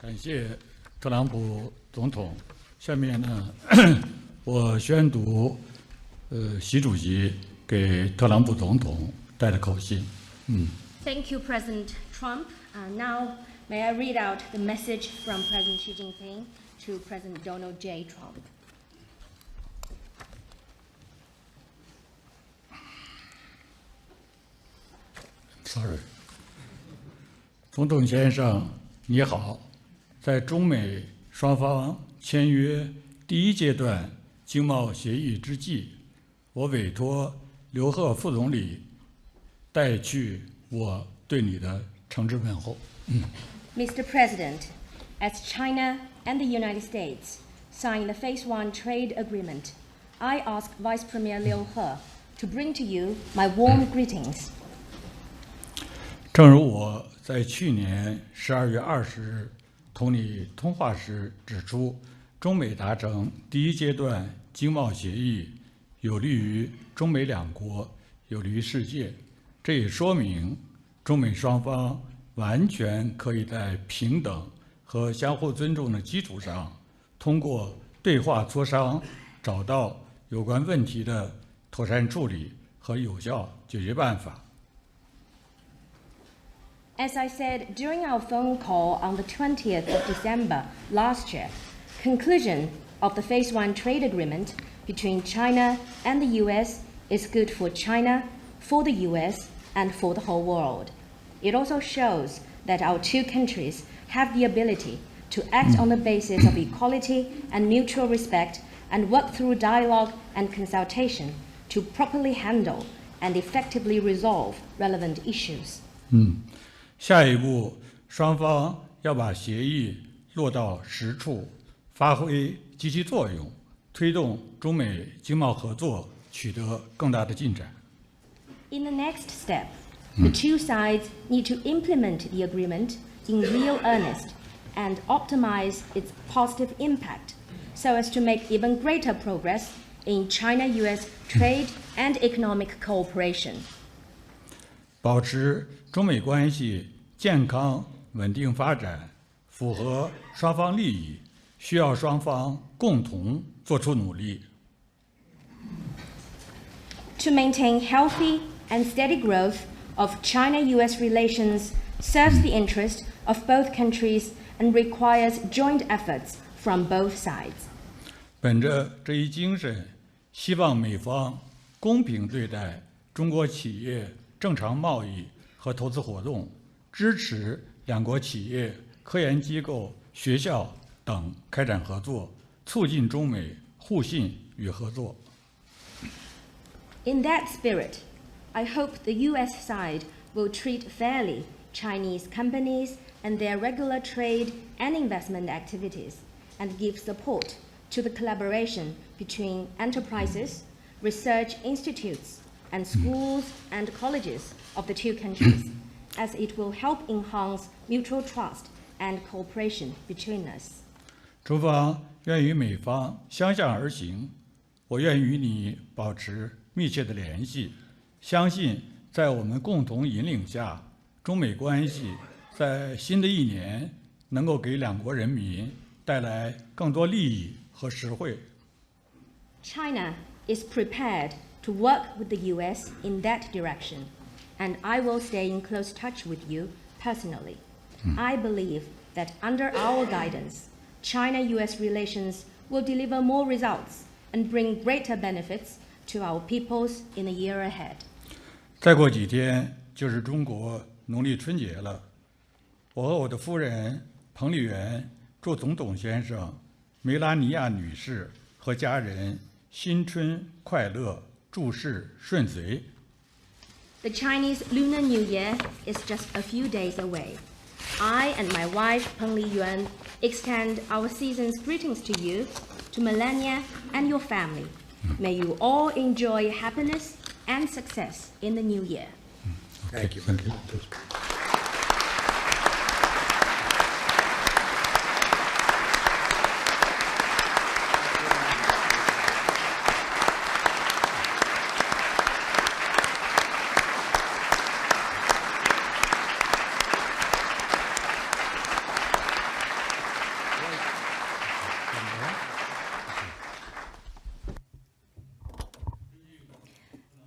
感谢特朗普总统。下面呢，我宣读习主席给特朗普总统带的口信。Thank you, President Trump. Now, may I read out the message from President Xi Jinping to President Donald J. Trump. Sorry， 总统先生，你好。在中美双方签约第一阶段经贸协议之际，我委托刘鹤副总理带去我对你的诚挚问候。Mr. President, as China and the United States sign the Phase 1 trade agreement, I ask Vice Premier Liu He to bring to you my warm greetings. 正如我在去年12月20日同你通话时指出，中美达成第一阶段经贸协议有利于中美两国，有利于世界。这也说明中美双方完全可以在平等和相互尊重的基础上，通过对话磋商，找到有关问题的妥善处理和有效解决办法。As I said during our phone call on the 20th of December last year, conclusion of the Phase 1 trade agreement between China and the U.S. is good for China, for the U.S., and for the whole world. It also shows that our two countries have the ability to act on the basis of equality and mutual respect and work through dialogue and consultation to properly handle and effectively resolve relevant issues. 下一步，双方要把协议落到实处，发挥积极作用，推动中美经贸合作取得更大的进展。In the next step, the two sides need to implement the agreement in real earnest and optimize its positive impact so as to make even greater progress in China-US trade and economic cooperation. 保持中美关系健康稳定发展，符合双方利益，需要双方共同做出努力。To maintain healthy and steady growth of China-US relations serves the interest of both countries and requires joint efforts from both sides. 本着这一精神，希望美方公平对待中国企业正常贸易和投资活动，支持两国企业、科研机构、学校等开展合作，促进中美互信与合作。In that spirit, I hope the U.S. side will treat fairly Chinese companies and their regular trade and investment activities, and give support to the collaboration between enterprises, research institutes, and schools and colleges of the two countries, as it will help enhance mutual trust and cooperation between us. 中方愿与美方相向而行，我愿与你保持密切的联系，相信在我们共同引领下，中美关系在新的一年能够给两国人民带来更多利益和实惠。China is prepared to work with the U.S. in that direction, and I will stay in close touch with you personally. I believe that under our guidance, China-U.S. relations will deliver more results and bring greater benefits to our peoples in the year ahead. 再过几天就是中国农历春节了，我和我的夫人彭丽媛祝总统先生、梅拉尼亚女士和家人新春快乐，诸事顺遂。The Chinese Lunar New Year is just a few days away. I and my wife, Peng Liyuan, extend our season's greetings to you, to Melania and your family. May you all enjoy happiness and success in the new year. Thank you. Thank you.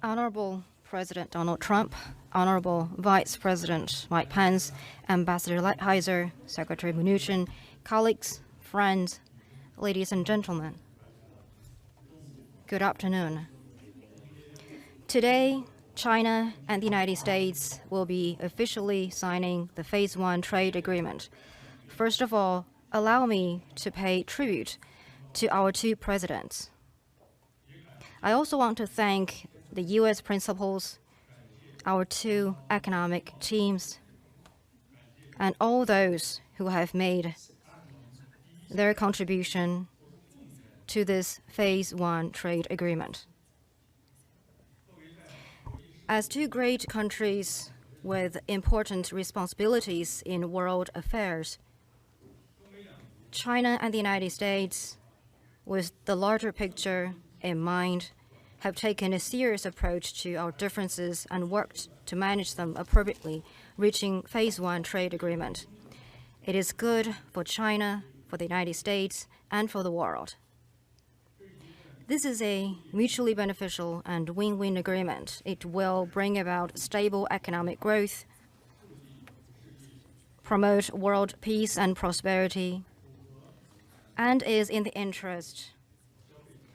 Honorable President Donald Trump, Honorable Vice President Mike Pence, Ambassador Lighthizer, Secretary Mnuchin, colleagues, friends, ladies and gentlemen, good afternoon. Today, China and the United States will be officially signing the Phase 1 trade agreement. First of all, allow me to pay tribute to our two presidents. I also want to thank the U.S. principals, our two economic teams, and all those who have made their contribution to this Phase 1 trade agreement. As two great countries with important responsibilities in world affairs, China and the United States, with the larger picture in mind, have taken a serious approach to our differences and worked to manage them appropriately, reaching Phase 1 trade agreement. It is good for China, for the United States, and for the world. This is a mutually beneficial and win-win agreement. It will bring about stable economic growth, promote world peace and prosperity, and is in the interest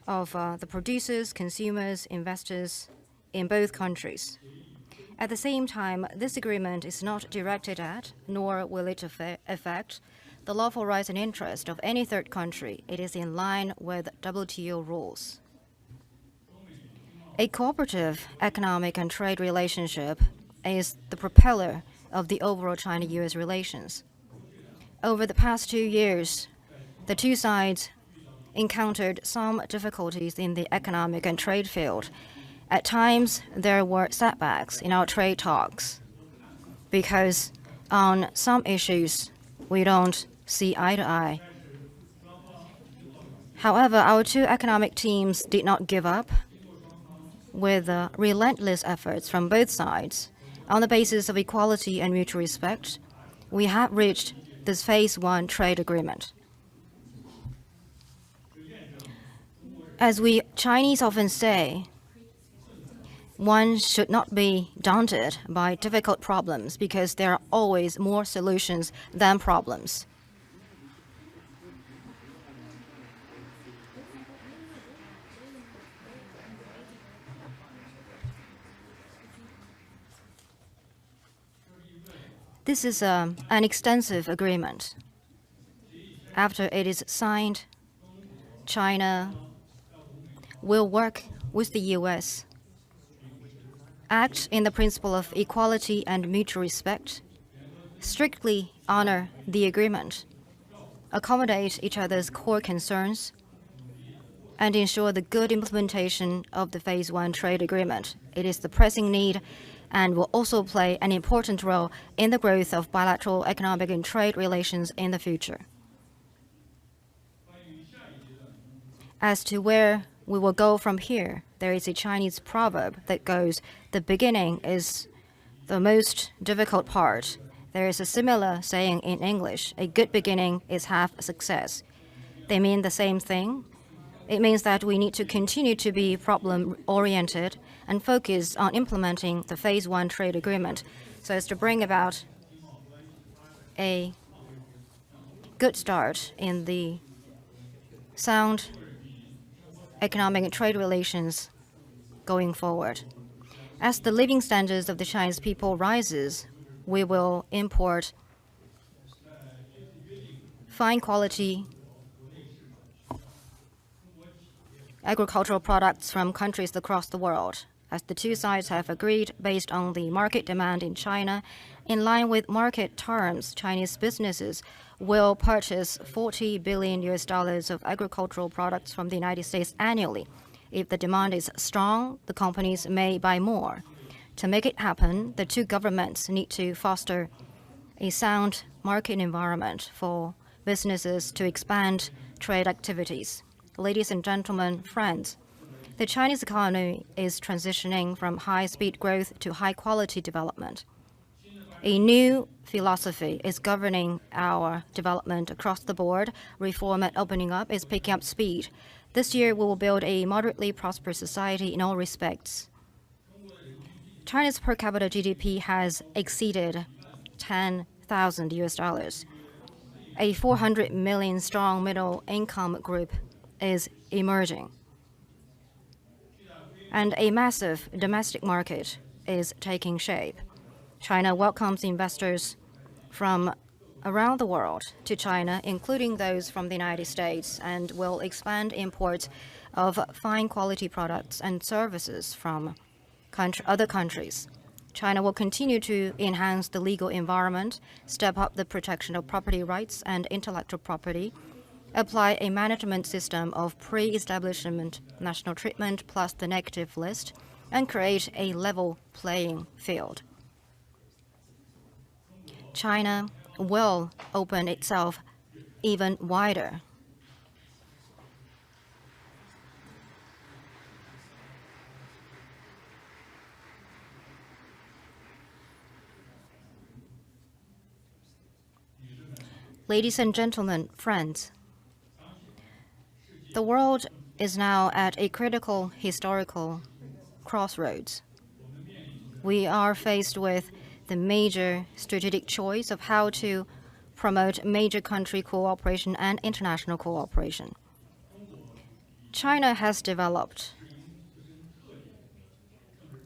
of the producers, consumers, investors in both countries. At the same time, this agreement is not directed at, nor will it affect, the lawful rights and interest of any third country. It is in line with WTO rules. A cooperative economic and trade relationship is the propeller of the overall China-US relations. Over the past 2 years, the two sides encountered some difficulties in the economic and trade field. At times, there were setbacks in our trade talks because on some issues, we don't see eye to eye. However, our two economic teams did not give up. With relentless efforts from both sides, on the basis of equality and mutual respect, we have reached this Phase 1 trade agreement. As we Chinese often say, one should not be daunted by difficult problems because there are always more solutions than problems. This is an extensive agreement. After it is signed, China will work with the U.S., act in the principle of equality and mutual respect, strictly honor the agreement, accommodate each other's core concerns, and ensure the good implementation of the Phase 1 trade agreement. It is the pressing need and will also play an important role in the growth of bilateral economic and trade relations in the future. As to where we will go from here, there is a Chinese proverb that goes, "The beginning is the most difficult part." There is a similar saying in English, "A good beginning is half a success." They mean the same thing. It means that we need to continue to be problem-oriented and focus on implementing the Phase 1 trade agreement so as to bring about a good start in the sound economic and trade relations going forward. As the living standards of the Chinese people rises, we will import fine quality agricultural products from countries across the world. As the two sides have agreed based on the market demand in China, in line with market terms, Chinese businesses will purchase $40 billion of agricultural products from the United States annually. If the demand is strong, the companies may buy more. To make it happen, the two governments need to foster a sound market environment for businesses to expand trade activities. Ladies and gentlemen, friends, the Chinese economy is transitioning from high-speed growth to high-quality development. A new philosophy is governing our development across the board. Reform and opening up is picking up speed. This year, we will build a moderately prosperous society in all respects. China's per capita GDP has exceeded $10,000. A 400 million strong middle income group is emerging. And a massive domestic market is taking shape. China welcomes investors from around the world to China, including those from the United States, and will expand imports of fine quality products and services from other countries. China will continue to enhance the legal environment, step up the protection of property rights and intellectual property, apply a management system of pre-establishment national treatment plus the negative list, and create a level playing field. China will open itself even wider. Ladies and gentlemen, friends, the world is now at a critical historical crossroads. We are faced with the major strategic choice of how to promote major country cooperation and international cooperation. China has developed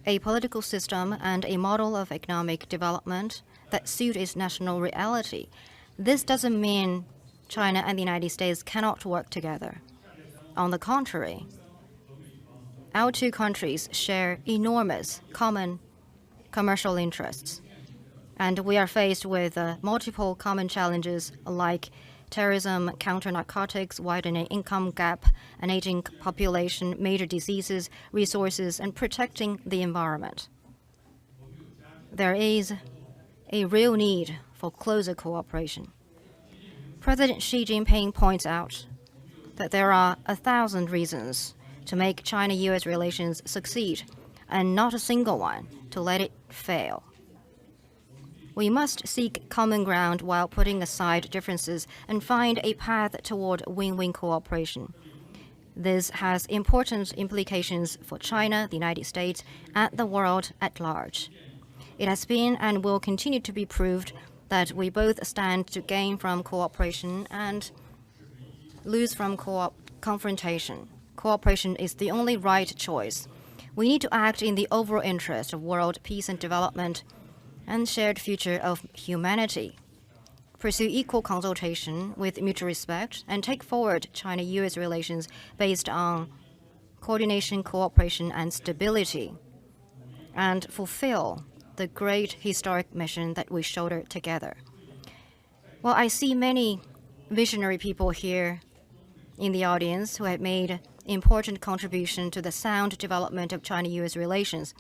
a political system and a model of economic development that suit its national reality. This doesn't mean China and the United States cannot work together. On the contrary, our two countries share enormous common commercial interests, and we are faced with multiple common challenges like terrorism, counter-narcotics, widening income gap, an aging population, major diseases, resources, and protecting the environment. There is a real need for closer cooperation. President Xi Jinping points out that there are 1,000 reasons to make China-US relations succeed, and not a single one to let it fail. We must seek common ground while putting aside differences and find a path toward win-win cooperation. This has important implications for China, the United States, and the world at large. It has been and will continue to be proved that we both stand to gain from cooperation and lose from confrontation. Cooperation is the only right choice. We need to act in the overall interest of world peace and development and shared future of humanity. Pursue equal consultation with mutual respect and take forward China-US relations based on coordination, cooperation, and stability, and fulfill the great historic mission that we shoulder together. Well, I see many visionary people here in the audience who have made important contribution to the sound development of China-US relations.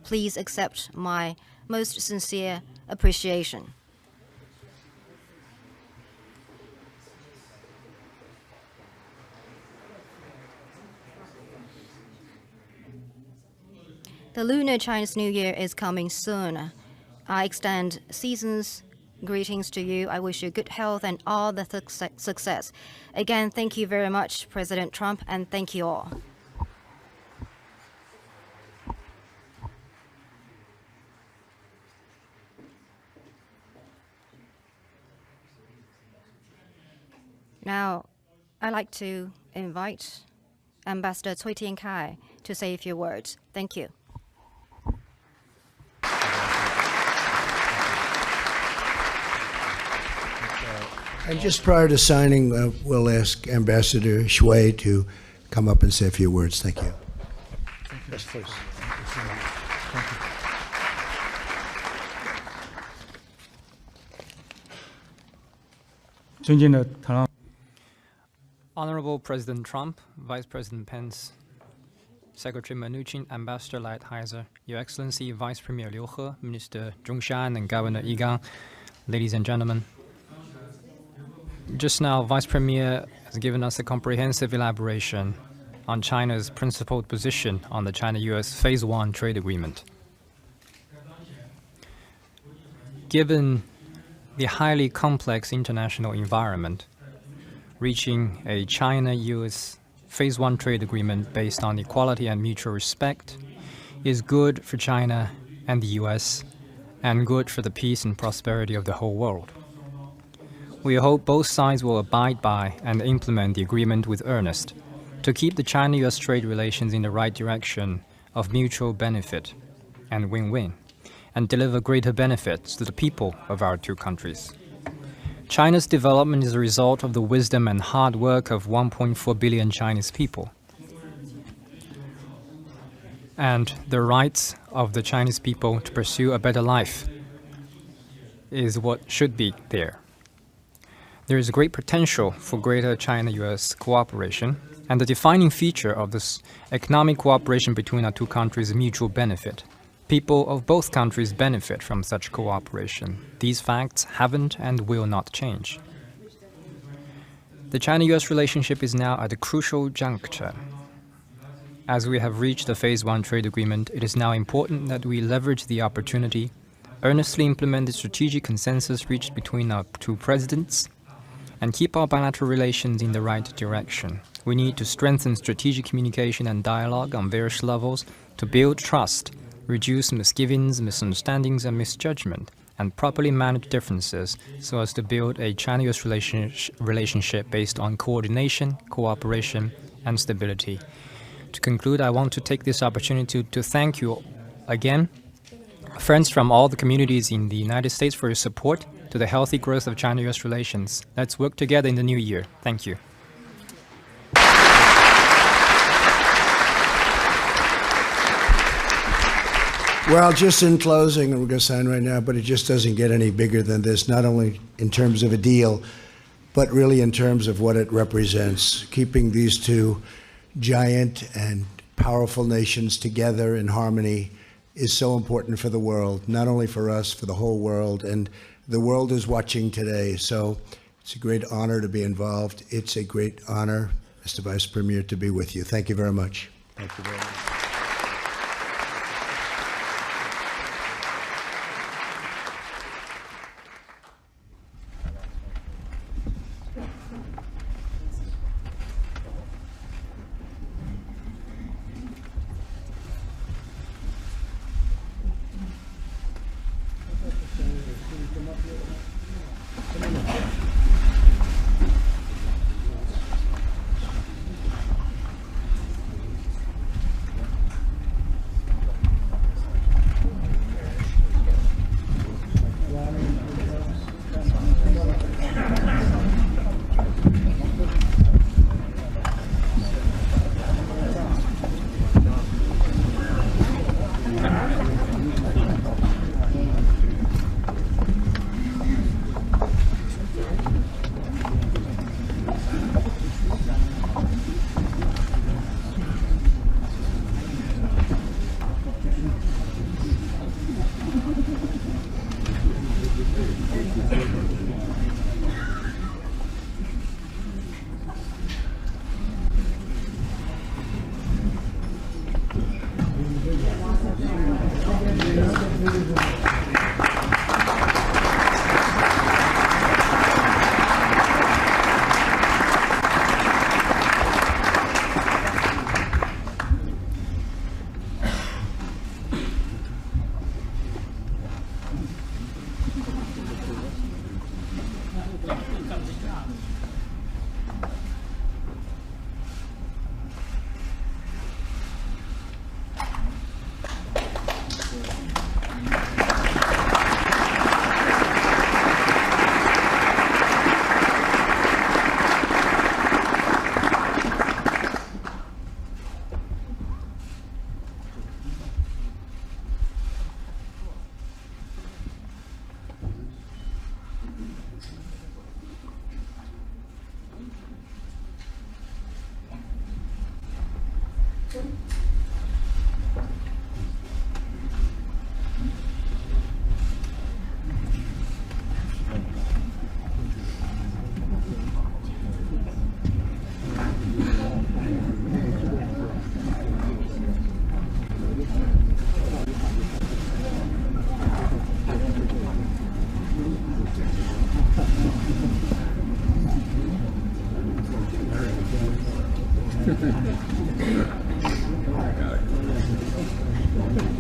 Please accept my most sincere appreciation. The Lunar Chinese New Year is coming soon. I extend season's greetings to you. I wish you good health and all the success. Again, thank you very much, President Trump, and thank you all. Now, I'd like to invite Ambassador Cui Tiankai to say a few words. Thank you. And just prior to signing, we'll ask Ambassador Shui to come up and say a few words. Thank you. Yes, please. Honorable President Trump, Vice President Pence, Secretary Mnuchin, Ambassador Lighthizer, Your Excellency Vice Premier Liu He, Minister Zhongshan, and Governor Yigang, ladies and gentlemen. Just now, Vice Premier has given us a comprehensive elaboration on China's principled position on the China-US Phase 1 trade agreement. Given the highly complex international environment, reaching a China-US Phase 1 trade agreement based on equality and mutual respect is good for China and the US, and good for the peace and prosperity of the whole world. We hope both sides will abide by and implement the agreement with earnest to keep the China-US trade relations in the right direction of mutual benefit and win-win, and deliver greater benefits to the people of our two countries. China's development is a result of the wisdom and hard work of 1.4 billion Chinese people. And the rights of the Chinese people to pursue a better life is what should be there. There is great potential for greater China-US cooperation, and the defining feature of this economic cooperation between our two countries is mutual benefit. People of both countries benefit from such cooperation. These facts haven't and will not change. The China-US relationship is now at a crucial juncture. As we have reached the Phase 1 trade agreement, it is now important that we leverage the opportunity, earnestly implement the strategic consensus reached between our two presidents, and keep our bilateral relations in the right direction. We need to strengthen strategic communication and dialogue on various levels to build trust, reduce misgivings, misunderstandings, and misjudgment, and properly manage differences so as to build a China-US relationship based on coordination, cooperation, and stability. To conclude, I want to take this opportunity to thank you again, friends from all the communities in the United States, for your support to the healthy growth of China-US relations. Let's work together in the new year. Thank you. Well, just in closing, and we're going to sign right now, but it just doesn't get any bigger than this, not only in terms of a deal, but really in terms of what it represents. Keeping these two giant and powerful nations together in harmony is so important for the world, not only for us, for the whole world. And the world is watching today, so it's a great honor to be involved. It's a great honor, Mr. Vice Premier, to be with you. Thank you very much. Thank you very much. Yeah,